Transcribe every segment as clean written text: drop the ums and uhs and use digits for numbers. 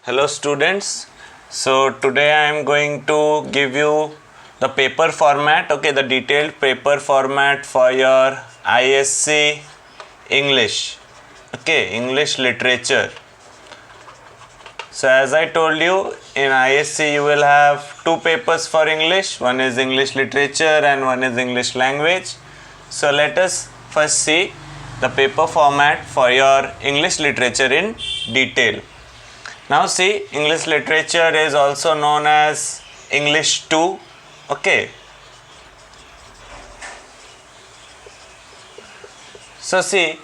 Hello students. So today I am going to give you the paper format, the detailed paper format for your ISC English, English literature. So as I told you, in ISC you will have two papers for English, one is English literature and one is English language. So let us first see the paper format for your English literature in detail. Now see, English literature is also known as English 2, So see,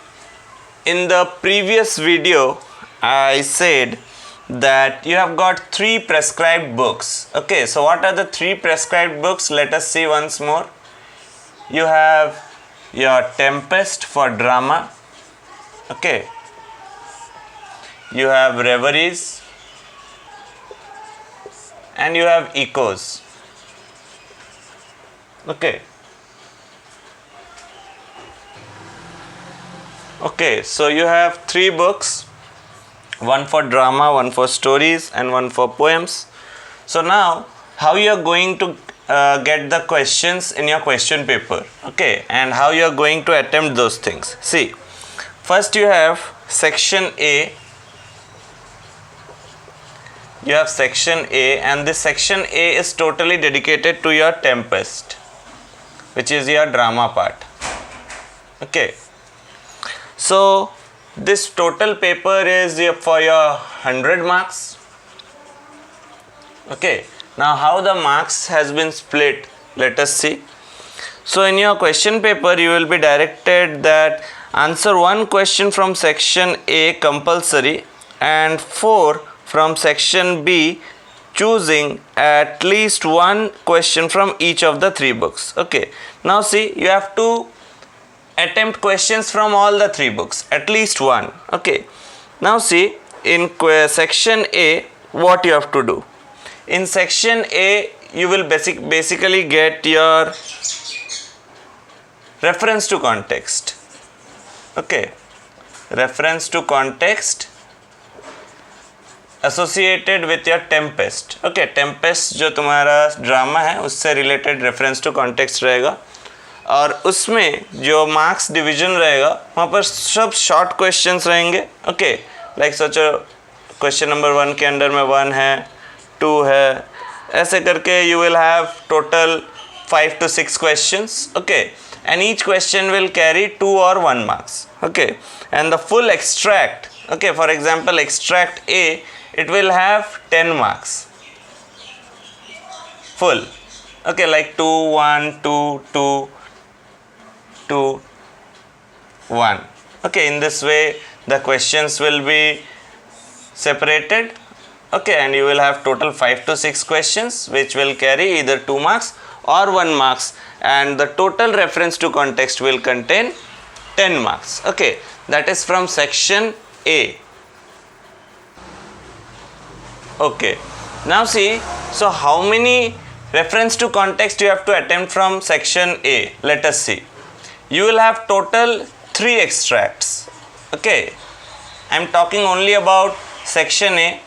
in the previous video I said that you have got three prescribed books, So what are the three prescribed books? Let us see once more. You have your Tempest for drama, You have Reveries and you have Echoes, So you have three books, one for drama, one for stories and one for poems. So now how you are going to get the questions in your question paper, and how you are going to attempt those things. See, first you have section A. You have section A, and this section A is totally dedicated to your Tempest, which is your drama part, So this total paper is for your 100 marks, Now how the marks has been split, let us see. So in your question paper you will be directed that answer one question from section A compulsory and 4 from section B, choosing at least one question from each of the three books. Now see, you have to attempt questions from all the three books, at least one. Now see, in section A, what you have to do? In section A, you will basically get your reference to context. Reference to context associated with your Tempest. Tempest जो तुम्हारा drama है उससे related reference to context रहेगा, और उसमें जो marks division रहेगा वहाँ पर सब शॉर्ट क्वेश्चंस रहेंगे. लाइक सोचो क्वेश्चन नंबर 1 के अंडर में 1 है, 2 है, ऐसे करके you will have total 5 to 6 questions, and each question will carry 2 or 1 marks, and the full extract, for example extract A, it will have 10 marks full, like 2 1 2 2 2 1, in this way the questions will be separated, and you will have total 5 to 6 questions which will carry either 2 marks or 1 marks, and the total reference to context will contain 10 marks. That is from section A. Now see, so how many reference to context you have to attempt from section A? Let us see. You will have total 3 extracts. I am talking only about section A,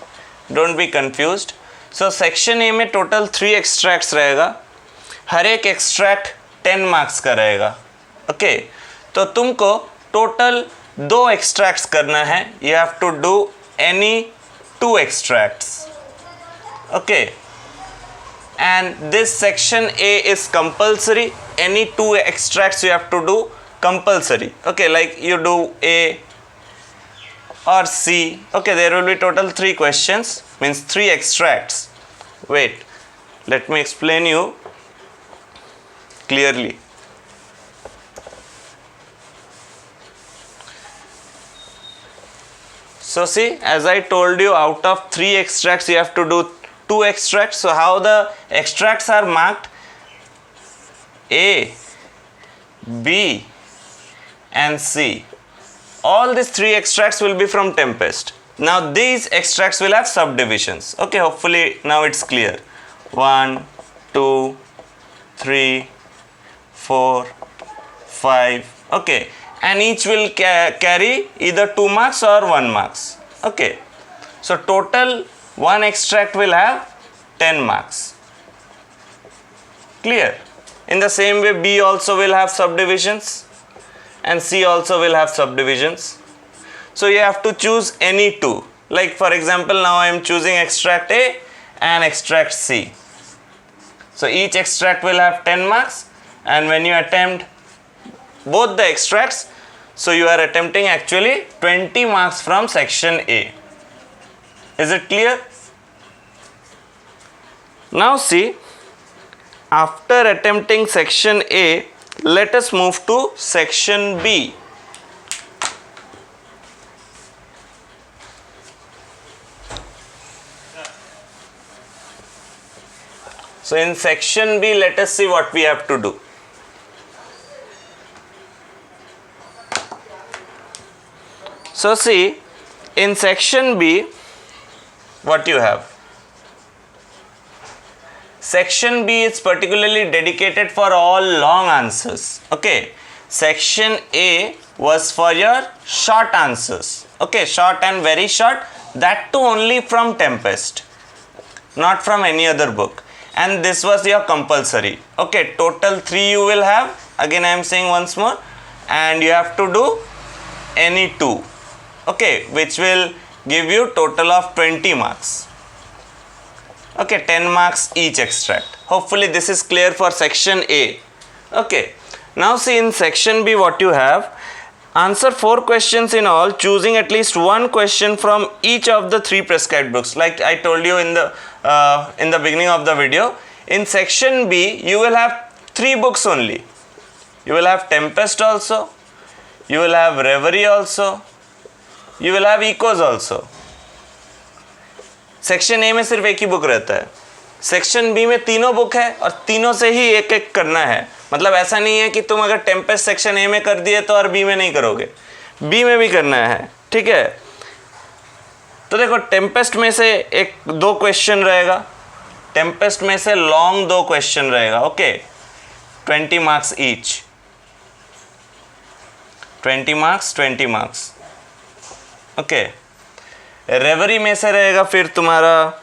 don't be confused. So section A में total 3 extracts रहेगा, हर एक extract 10 marks का रहेगा. तो तुमको total 2 extracts करना है. You have to do any 2 extracts, and this section A is compulsory. Any 2 extracts you have to do compulsory, like you do A or C. There will be total 3 questions, means 3 extracts. Wait, let me explain you clearly. So see, as I told you, out of 3 extracts you have to do 2 extracts. So how the extracts are marked? A, B and C. All these 3 extracts will be from Tempest. Now these extracts will have subdivisions. Hopefully now it's clear. 1, 2, 3, 4, 5. And each will carry either 2 marks or 1 marks. So total one extract will have 10 marks. Clear? In the same way, B also will have subdivisions and C also will have subdivisions. So you have to choose any two. Like for example, now I am choosing extract A and extract C. So each extract will have 10 marks, and when you attempt both the extracts, so you are attempting actually 20 marks from section A. Is it clear? Now see, after attempting section A, let us move to section B. So in section B, let us see what we have to do. So see, in section B, what you have? Section B is particularly dedicated for all long answers. Okay, section A was for your short answers. Okay, short and very short, that too only from Tempest, not from any other book. And this was your compulsory. Okay, total 3 you will have. Again I am saying once more, and you have to do any 2. Okay, which will give you total of 20 marks. Okay, 10 marks each extract. Hopefully this is clear for section A. Okay, now see, in section B what you have: answer 4 questions in all, choosing at least 1 question from each of the 3 prescribed books. Like I told you in the beginning of the video, in section B you will have 3 books only. You will have Tempest also, you will have Reverie also, you will have Ecos also. Section A में सिर्फ एक ही book रहता है, section B में तीनों book है और तीनों से ही एक एक करना है. मतलब ऐसा नहीं है कि तुम अगर टेम्पेस्ट सेक्शन ए में कर दिए तो और बी में नहीं करोगे, बी में भी करना है. ठीक है, तो देखो टेम्पेस्ट में से 2 क्वेश्चन रहेगा, टेम्पेस्ट में से लॉन्ग 2 क्वेश्चन रहेगा. Okay, 20 marks each, 20 marks 20 marks. Okay, reverie में से रहेगा फिर तुम्हारा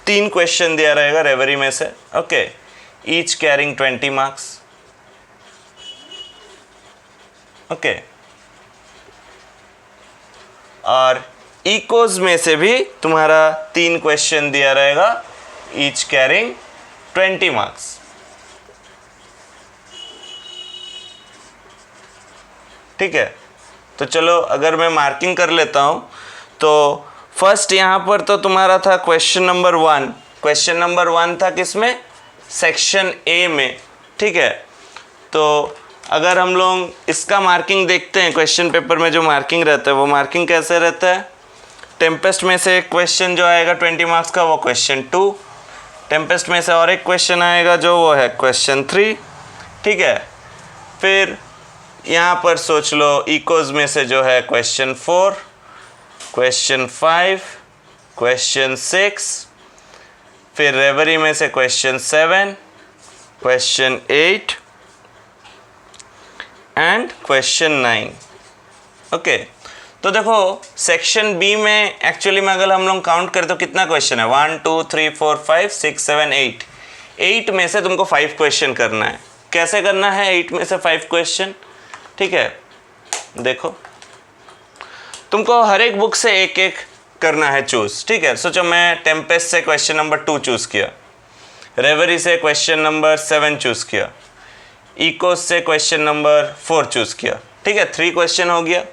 3 क्वेश्चन दिया रहेगा रेवरी में से. Okay, each carrying 20 marks. Okay, और इकोज में से भी तुम्हारा 3 क्वेश्चन दिया रहेगा, ईच कैरिंग 20 मार्क्स. ठीक है, तो चलो अगर मैं मार्किंग कर लेता हूँ तो फर्स्ट यहाँ पर तो तुम्हारा था क्वेश्चन नंबर 1. क्वेश्चन नंबर 1 था किसमें? सेक्शन ए में. ठीक है, तो अगर हम लोग इसका मार्किंग देखते हैं, क्वेश्चन पेपर में जो मार्किंग रहता है वो मार्किंग कैसे रहता है? टेम्पेस्ट में से एक क्वेश्चन जो आएगा 20 मार्क्स का, वो क्वेश्चन 2. टेम्पेस्ट में से और एक क्वेश्चन आएगा जो वो है क्वेश्चन 3. ठीक है, फिर यहाँ पर सोच लो इकोज में से जो है क्वेश्चन 4, क्वेश्चन 5, क्वेश्चन 6, फिर रेवरी में से question 7, question 8 and question 9. Okay, तो देखो सेक्शन बी में एक्चुअली में अगर हम लोग काउंट करें तो कितना क्वेश्चन है? 1 2 3 4 5 6 7 8. 8 में से तुमको 5 क्वेश्चन करना है. कैसे करना है 8 में से 5 क्वेश्चन? ठीक है, देखो तुमको हर एक बुक से एक एक करना है चूज. ठीक है, सोचो मैं टेम्पेस्ट से क्वेश्चन नंबर 2 चूज़ किया, रेवरी से क्वेश्चन नंबर 7 चूज़ किया, इकोस से क्वेश्चन नंबर 4 चूज़ किया. ठीक है, 3 क्वेश्चन हो गया.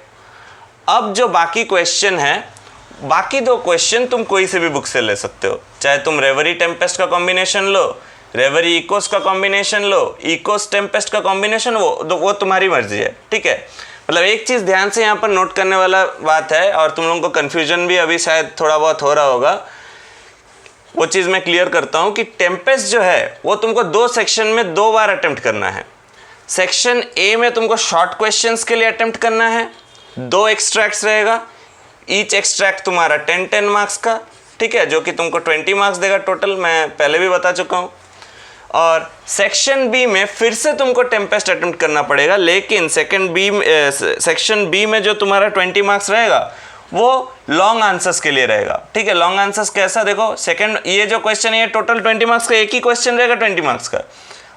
अब जो बाकी क्वेश्चन है, बाकी 2 क्वेश्चन तुम कोई से भी बुक से ले सकते हो. चाहे तुम रेवरी टेम्पेस्ट का कॉम्बिनेशन लो, रेवरी इकोस का कॉम्बिनेशन लो, इकोस टेम्पेस्ट का कॉम्बिनेशन, वो तुम्हारी मर्जी है. ठीक है, मतलब एक चीज़ ध्यान से यहाँ पर नोट करने वाला बात है, और तुम लोगों को कन्फ्यूजन भी अभी शायद थोड़ा बहुत हो रहा होगा, वो चीज़ मैं क्लियर करता हूँ कि टेम्पेस्ट जो है वो तुमको 2 सेक्शन में 2 बार अटेम्प्ट करना है. सेक्शन ए में तुमको शॉर्ट क्वेश्चंस के लिए अटेम्प्ट करना है, 2 एक्सट्रैक्ट्स रहेगा, ईच एक्सट्रैक्ट तुम्हारा 10 मार्क्स का. ठीक है, जो कि तुमको 20 मार्क्स देगा टोटल, मैं पहले भी बता चुका हूँ. और सेक्शन बी में फिर से तुमको टेम्पेस्ट अटेम्प्ट करना पड़ेगा, लेकिन सेक्शन बी में जो तुम्हारा 20 मार्क्स रहेगा वो लॉन्ग आंसर्स के लिए रहेगा। ठीक है, लॉन्ग आंसर्स कैसा, देखो सेकंड ये जो क्वेश्चन है ये टोटल 20 मार्क्स का एक ही क्वेश्चन रहेगा 20 मार्क्स का,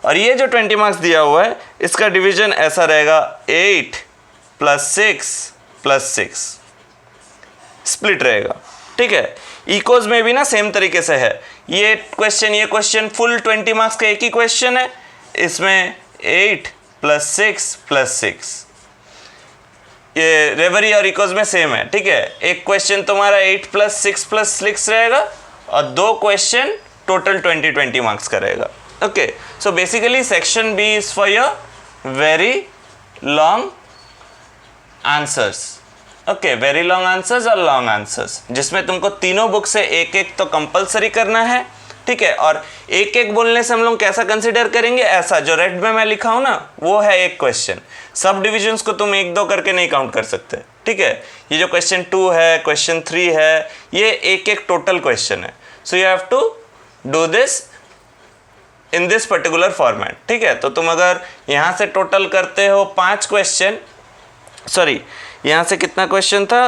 और ये जो 20 मार्क्स दिया हुआ है इसका डिवीजन ऐसा रहेगा 8 + 6 + 6 स्प्लिट रहेगा। ठीक है, इकोज में भी ना सेम तरीके से है, ये क्वेश्चन फुल 20 मार्क्स का एक ही क्वेश्चन है, इसमें 8 + 6 + 6 ये रेवरी और इकोज में सेम है। ठीक है, एक क्वेश्चन तुम्हारा 8 + 6 + 6 रहेगा और 2 क्वेश्चन टोटल 20 मार्क्स का रहेगा। Okay, so basically section B is for your very long answers. Okay, very long answers और लॉन्ग आंसर्स, जिसमें तुमको तीनों बुक से एक एक तो कंपलसरी करना है। ठीक है, और एक एक बोलने से हम लोग कैसा कंसिडर करेंगे, ऐसा जो रेड में मैं लिखा हूं ना वो है एक क्वेश्चन, सब डिविजन्स को तुम 1-2 करके नहीं काउंट कर सकते। ठीक है, ये जो क्वेश्चन 2 है, क्वेश्चन 3 है, ये एक एक टोटल क्वेश्चन है। So you have to do this in this particular format. ठीक है, तो तुम अगर यहाँ से टोटल करते हो 5 क्वेश्चन, सॉरी यहाँ से कितना क्वेश्चन था,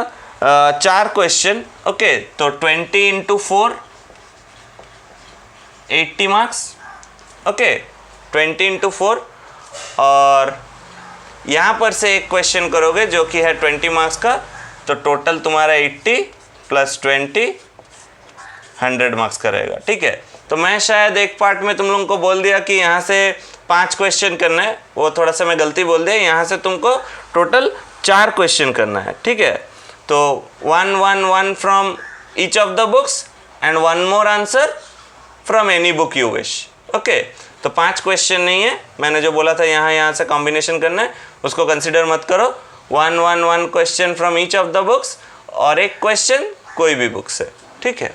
4 क्वेश्चन। ओके, तो 20 × 4 80 मार्क्स। ओके, 20 × 4, और यहाँ पर से एक क्वेश्चन करोगे जो कि है 20 मार्क्स का, तो टोटल तुम्हारा 80 + 20 100 मार्क्स का रहेगा। ठीक है, तो मैं शायद एक पार्ट में तुम लोगों को बोल दिया कि यहाँ से 5 क्वेश्चन करना है, वो थोड़ा सा मैं गलती बोल दिया, यहाँ से तुमको टोटल 4 क्वेश्चन करना है। ठीक है, तो 1 from each of the books and 1 more answer from any book you wish. Okay, तो 5 क्वेश्चन नहीं है, मैंने जो बोला था यहाँ से कॉम्बिनेशन करना है उसको कंसिडर मत करो। 1 question from each of the books और एक क्वेश्चन कोई भी बुक से। ठीक है।